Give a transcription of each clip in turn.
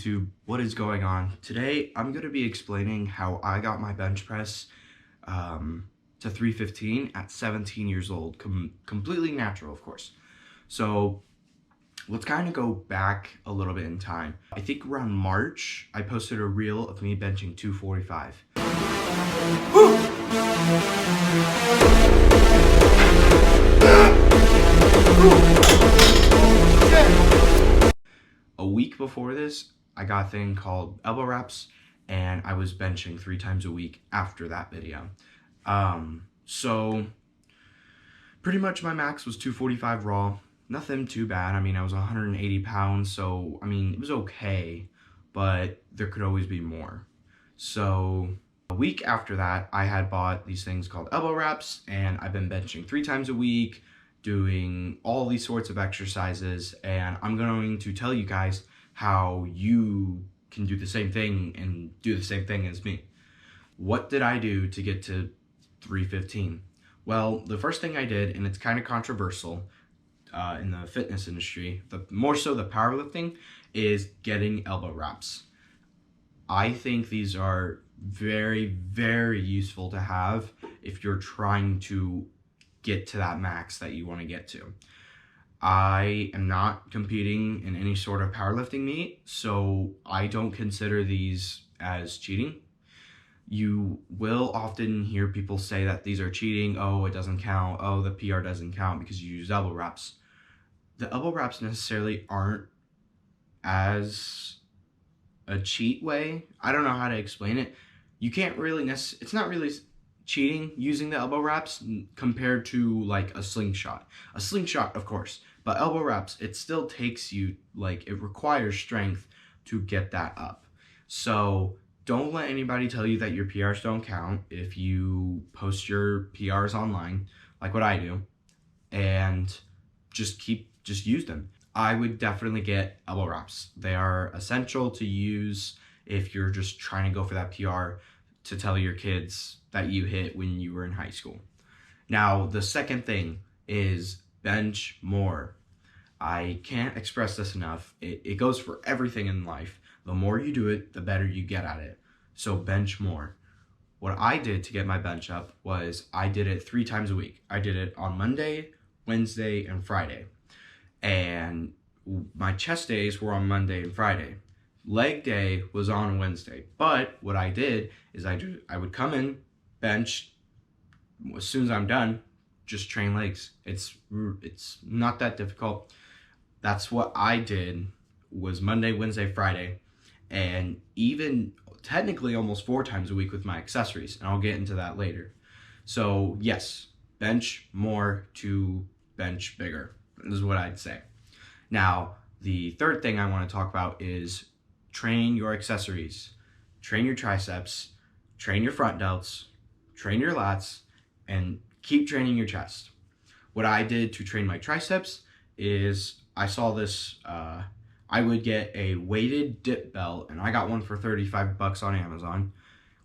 YouTube? What is going on? Today, I'm going to be explaining how I got my bench press to 315 at 17 years old. Completely natural, of course. So let's kind of go back a little bit in time. I think around March, I posted a reel of me benching 245. A week before this, I got a thing called elbow wraps, and I was benching 3 times a week after that video. So pretty much my max was 245 raw. Nothing too bad. I mean, I was 180 pounds, so I mean, it was okay, but there could always be more. So a week after that, I had bought these things called elbow wraps, and I've been benching 3 times a week, doing all these sorts of exercises, and I'm going to tell you guys how you can do the same thing and do the same thing as me. What did I do to get to 315? Well, the first thing I did, and it's kind of controversial in the fitness industry, more so the powerlifting, is getting elbow wraps. I think these are very, very useful to have if you're trying to get to that max that you want to get to. I am not competing in any sort of powerlifting meet, so I don't consider these as cheating. You will often hear people say that these are cheating. Oh, it doesn't count. Oh, the PR doesn't count because you use elbow wraps. The elbow wraps necessarily aren't as a cheat way. I don't know how to explain it. You can't really it's not really cheating using the elbow wraps compared to like a slingshot. A slingshot, of course, but elbow wraps, it still takes you, like, it requires strength to get that up. So don't let anybody tell you that your PRs don't count if you post your PRs online, like what I do, and just use them. I would definitely get elbow wraps. They are essential to use if you're just trying to go for that PR to tell your kids that you hit when you were in high school. Now, the second thing is bench more. I can't express this enough. It goes for everything in life. The more you do it, the better you get at it. So bench more. What I did to get my bench up was I did it 3 times a week. I did it on Monday, Wednesday, and Friday. And my chest days were on Monday and Friday. Leg day was on Wednesday. But what I did is I would come in, bench, as soon as I'm done, just train legs. It's not that difficult. That's what I did, was Monday, Wednesday, Friday, and even technically almost 4 times a week with my accessories, and I'll get into that later. So yes, bench more to bench bigger. This is what I'd say. Now, the third thing I want to talk about is train your accessories. Train your triceps, train your front delts, train your lats, and keep training your chest. What I did to train my triceps is I saw this, I would get a weighted dip belt, and I got one for $35 on Amazon.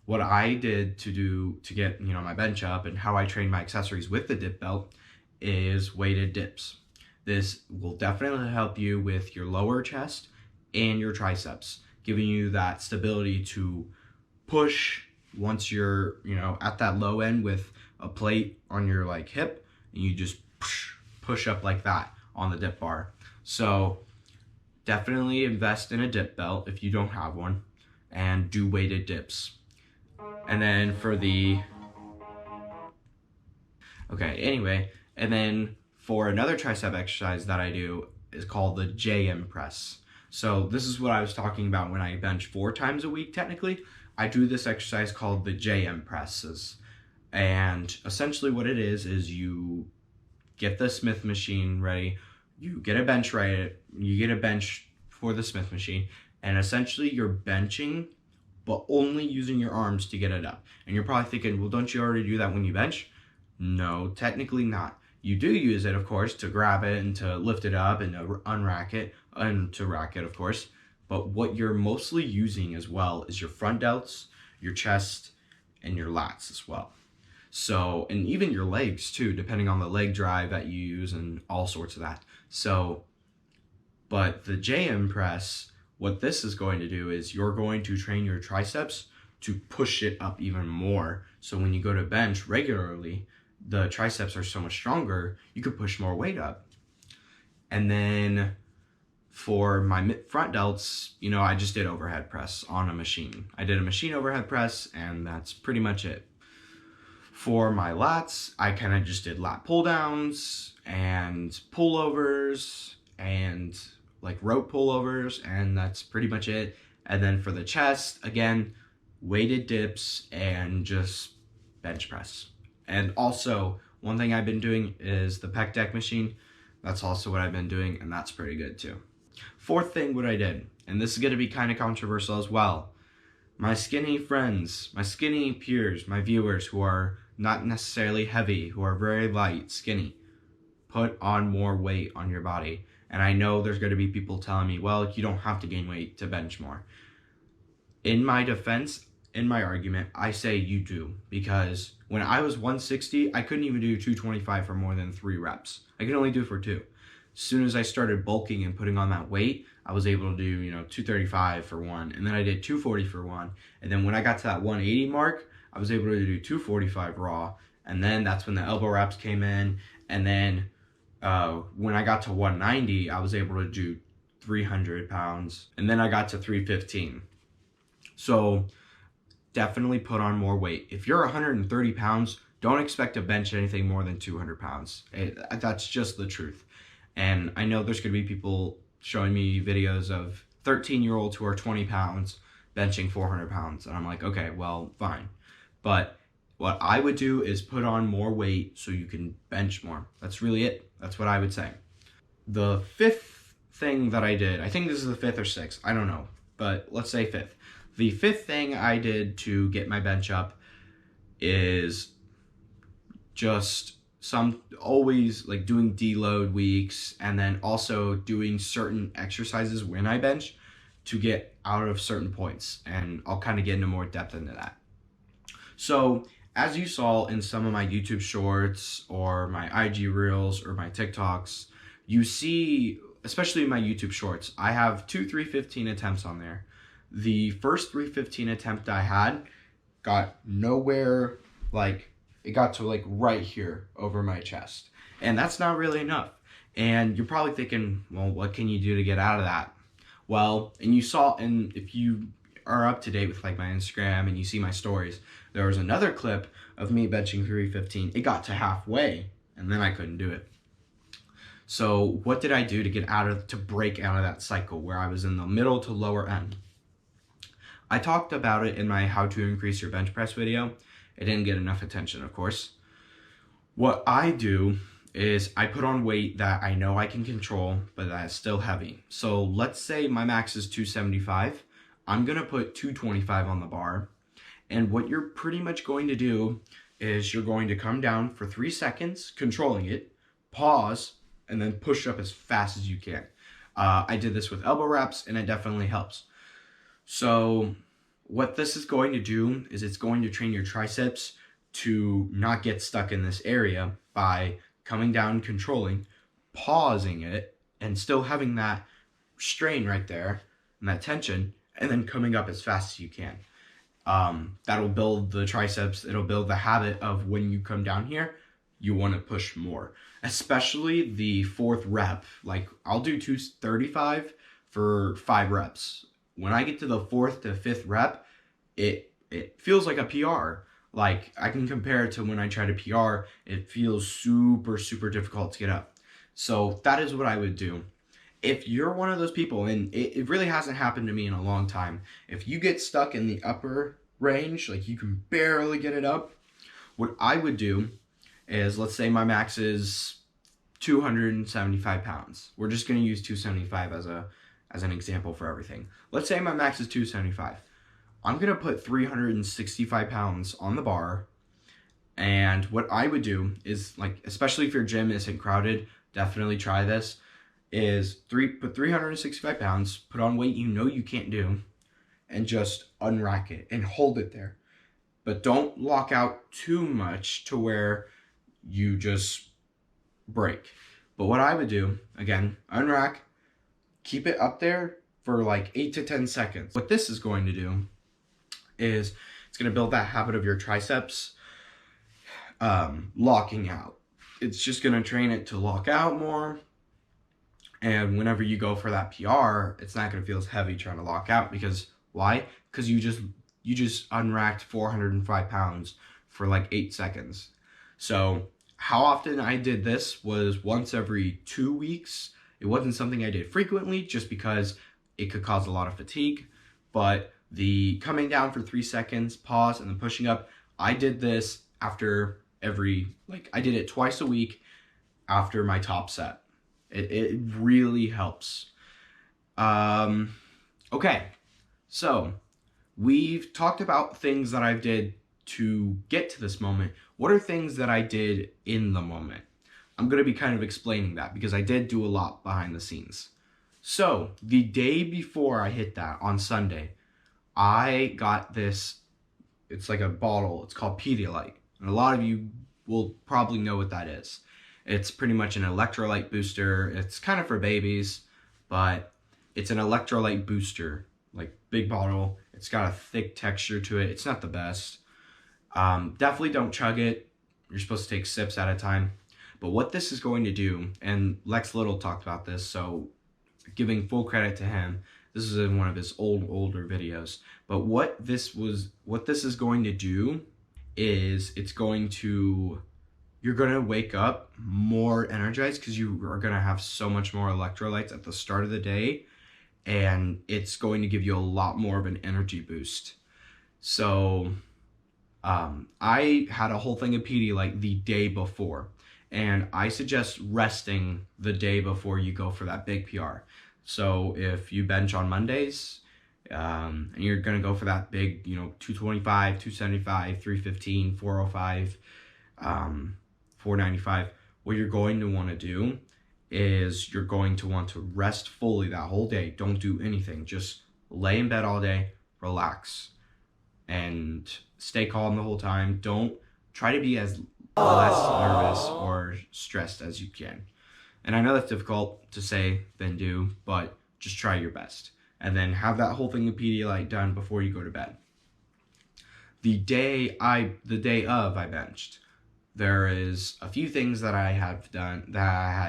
What I did to get, my bench up and how I train my accessories with the dip belt is weighted dips. This will definitely help you with your lower chest and your triceps, giving you that stability to push once you're, at that low end with a plate on your hip, and you just push up like that on the dip bar. So definitely invest in a dip belt if you don't have one, and do weighted dips. And then for for another tricep exercise that I do is called the JM press. So this is what I was talking about when I bench 4 times a week. Technically, I do this exercise called the JM presses. And essentially what it is you get the Smith machine ready, you get a bench for the Smith machine, and essentially you're benching, but only using your arms to get it up. And you're probably thinking, well, don't you already do that when you bench? No, technically not. You do use it, of course, to grab it and to lift it up and to unrack it, and to rack it, of course. But what you're mostly using as well is your front delts, your chest, and your lats as well. So, and even your legs too, depending on the leg drive that you use and all sorts of that. So, but the JM press What this is going to do is you're going to train your triceps to push it up even more. So when you go to bench regularly, the triceps are so much stronger, you could push more weight up. And then for my front delts, I just did overhead press on a machine. I did a machine overhead press, and that's pretty much it. For my lats, I kind of just did lat pull downs and pullovers and like rope pullovers, and that's pretty much it. And then for the chest, again, weighted dips and just bench press. And also, one thing I've been doing is the pec deck machine. That's also what I've been doing, and that's pretty good too. Fourth thing what I did, and this is going to be kind of controversial as well. My skinny friends, my skinny peers, my viewers who are not necessarily heavy, who are very light, skinny, put on more weight on your body. And I know there's going to be people telling me, well, you don't have to gain weight to bench more. In my defense, in my argument, I say you do. Because when I was 160, I couldn't even do 225 for more than 3 reps. I could only do it for 2. As soon as I started bulking and putting on that weight, I was able to do, 235 for 1. And then I did 240 for 1. And then when I got to that 180 mark, I was able to do 245 raw. And then that's when the elbow wraps came in. And then when I got to 190, I was able to do 300 pounds. And then I got to 315. So definitely put on more weight. If you're 130 pounds, don't expect to bench anything more than 200 pounds. That's just the truth. And I know there's going to be people showing me videos of 13-year-olds who are 20 pounds benching 400 pounds. And I'm like, okay, well, fine. But what I would do is put on more weight so you can bench more. That's really it. That's what I would say. The fifth thing that I did, I think this is the 5th or 6th, I don't know, but let's say 5th. The 5th thing I did to get my bench up is just always like doing deload weeks, and then also doing certain exercises when I bench to get out of certain points. And I'll kind of get into more depth into that. So as you saw in some of my YouTube shorts or my IG reels or my TikToks, you see, especially in my YouTube shorts, I have 2 315 attempts on there. The first 315 attempt I had got nowhere, like it got to like right here over my chest. And that's not really enough. And you're probably thinking, well, what can you do to get out of that? Well, and you saw, and if you are up to date with like my Instagram and you see my stories, there was another clip of me benching 315. It got to halfway and then I couldn't do it. So what did I do to break out of that cycle where I was in the middle to lower end? I talked about it in my how to increase your bench press video. It didn't get enough attention, of course. What I do is I put on weight that I know I can control, but that is still heavy. So let's say my max is 275. I'm going to put 225 on the bar. And what you're pretty much going to do is you're going to come down for 3 seconds, controlling it, pause, and then push up as fast as you can. I did this with elbow wraps, and it definitely helps. So what this is going to do is it's going to train your triceps to not get stuck in this area by coming down, controlling, pausing it, and still having that strain right there and that tension, and then coming up as fast as you can. That'll build the triceps. It'll build the habit of when you come down here, you want to push more, especially the 4th rep. Like I'll do 235 for 5 reps. When I get to the 4th to 5th rep, it feels like a PR. Like I can compare it to when I try to PR, it feels super, super difficult to get up. So that is what I would do. If you're one of those people, and it really hasn't happened to me in a long time, if you get stuck in the upper range, like you can barely get it up, what I would do is, let's say my max is 275 pounds. We're just going to use 275 as an example for everything. Let's say my max is 275. I'm going to put 365 pounds on the bar. And what I would do is, like, especially if your gym isn't crowded, definitely try this, is put 365 pounds, put on weight you know you can't do, and just unrack it and hold it there. But don't lock out too much to where you just break. But what I would do, again, unrack, keep it up there for like 8 to 10 seconds. What this is going to do is it's going to build that habit of your triceps locking out. It's just going to train it to lock out more. And whenever you go for that PR, it's not going to feel as heavy trying to lock out. Because why? Because you just unracked 405 pounds for like 8 seconds. So how often I did this was once every 2 weeks. It wasn't something I did frequently just because it could cause a lot of fatigue. But the coming down for 3 seconds, pause, and then pushing up, I did this after I did it twice a week after my top set. It really helps. Okay, so we've talked about things that I did to get to this moment. What are things that I did in the moment? I'm going to be kind of explaining that because I did do a lot behind the scenes. So the day before I hit that on Sunday, I got this, it's like a bottle, it's called Pedialyte. And a lot of you will probably know what that is. It's pretty much an electrolyte booster. It's kind of for babies, but it's an electrolyte booster, like big bottle. It's got a thick texture to it. It's not the best. Definitely don't chug it. You're supposed to take sips at a time. But what this is going to do, and Lex Little talked about this, so giving full credit to him, this is in one of his older videos. But what this is going to do is you're going to wake up more energized because you are going to have so much more electrolytes at the start of the day, and it's going to give you a lot more of an energy boost. So I had a whole thing of Pedialyte the day before, and I suggest resting the day before you go for that big PR. So if you bench on Mondays, and you're going to go for that big, 225, 275, 315, 405, 495, what you're going to want to do is you're going to want to rest fully that whole day. Don't do anything. Just lay in bed all day, relax, and stay calm the whole time. Don't try to be as less nervous or stressed as you can. And I know that's difficult to say than do, but just try your best. And then have that whole thing of Pedialyte done before you go to bed. The day of I benched, there is a few things that I had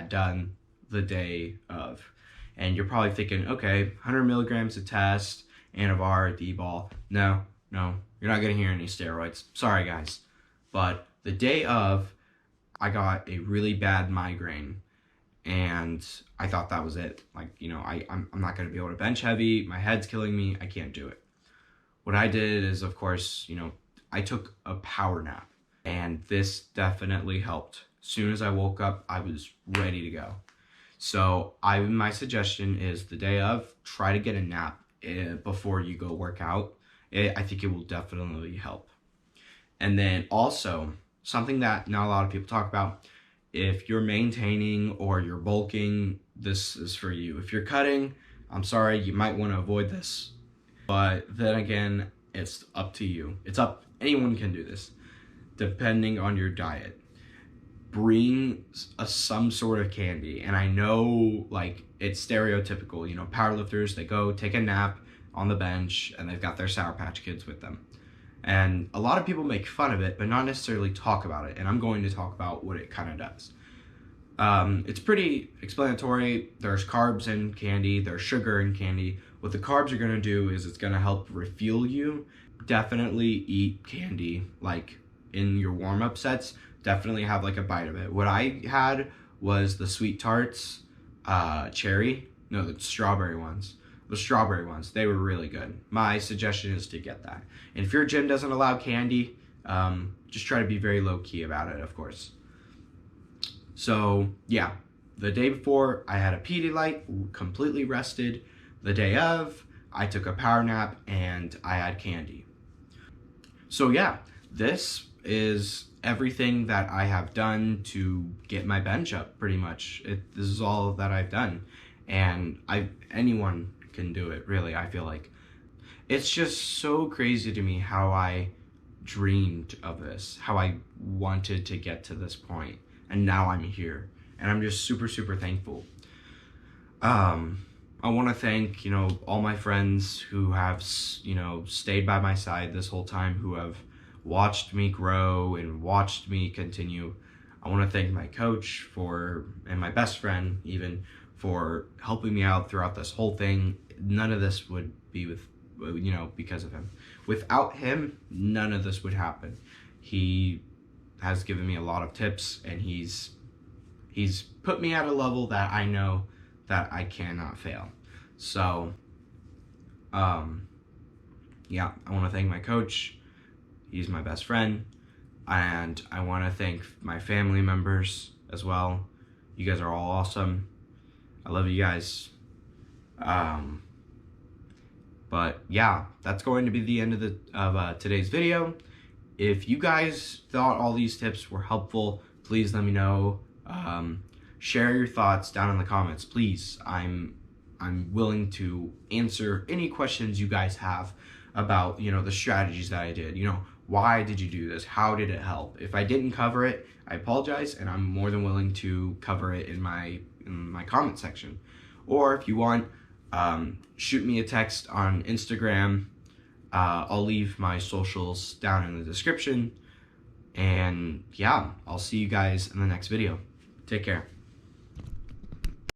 done the day of. And you're probably thinking, okay, 100 milligrams a test, Anavar, D-ball. No, you're not gonna hear any steroids. Sorry guys. But the day of, I got a really bad migraine. And I thought that was it. Like, I'm not going to be able to bench heavy. My head's killing me. I can't do it. What I did is, of course, I took a power nap. And this definitely helped. As soon as I woke up, I was ready to go. So my suggestion is the day of, try to get a nap before you go work out. I think it will definitely help. And then also, something that not a lot of people talk about, if you're maintaining or you're bulking, this is for you. If you're cutting, I'm sorry, you might want to avoid this. But then again, it's up to you. Anyone can do this, depending on your diet. Bring some sort of candy. And I know, it's stereotypical. Powerlifters, they go take a nap on the bench, and they've got their Sour Patch Kids with them. And a lot of people make fun of it, but not necessarily talk about it. And I'm going to talk about what it kind of does. It's pretty explanatory. There's carbs in candy. There's sugar in candy. What the carbs are going to do is it's going to help refuel you. Definitely eat candy, in your warm-up sets. Definitely have, a bite of it. What I had was the Sweet Tarts, cherry. No, the strawberry ones. The strawberry ones, they were really good. My suggestion is to get that. And if your gym doesn't allow candy, just try to be very low-key about it, of course. So, yeah, the day before, I had a Pedialyte, completely rested. The day of, I took a power nap, and I had candy. So, yeah, this is everything that I have done to get my bench up, pretty much. This is all that I've done. And anyone can do it, really. I feel like it's just so crazy to me how I dreamed of this, how I wanted to get to this point, and now I'm here, and I'm just super thankful. I want to thank, all my friends who have, stayed by my side this whole time, who have watched me grow and watched me continue. I want to thank my coach and my best friend even, for helping me out throughout this whole thing. None of this would be because of him. Without him, none of this would happen. He has given me a lot of tips, and he's put me at a level that I know that I cannot fail. So, yeah, I want to thank my coach. He's my best friend. And I want to thank my family members as well. You guys are all awesome. I love you guys. But yeah, that's going to be the end of today's video. If you guys thought all these tips were helpful, please let me know. Share your thoughts down in the comments, please. I'm willing to answer any questions you guys have about, the strategies that I did. Why did you do this? How did it help? If I didn't cover it, I apologize, and I'm more than willing to cover it in my comment section. Or if you want, shoot me a text on Instagram. I'll leave my socials down in the description. And yeah, I'll see you guys in the next video. Take care.